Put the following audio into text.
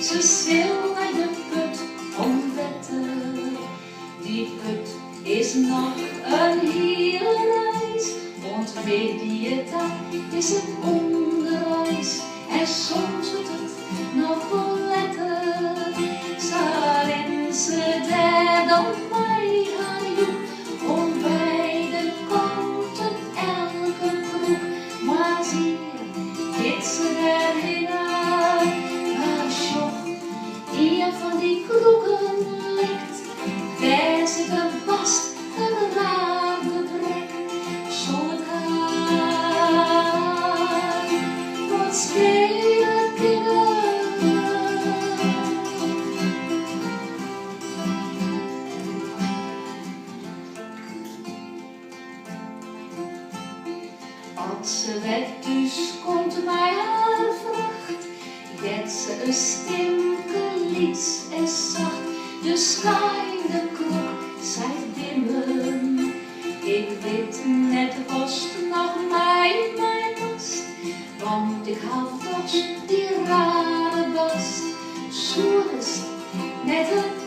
ze stil naar de put om wetten. Die put is nog een hele reis, want weet die het dan is het onderwijs. En soms doet het nog wel letten, waarin ze daar dan mij gaan joek, om bij de kanten elke kroeg. Maar zie je, dit ze daarheen aan, waar sjoch, een van die kroegen ligt, daar zit een bast, een raar gebrek. Zal het gaan, wat schelen kinderen? Als ze weg dus komt bij haar vracht, get ze een stimke lieds en zacht. Dus ga in de klok, zij dimmen. Ik weet net was nog mijn mast, want ik hou toch die rare bast. Zo is het net een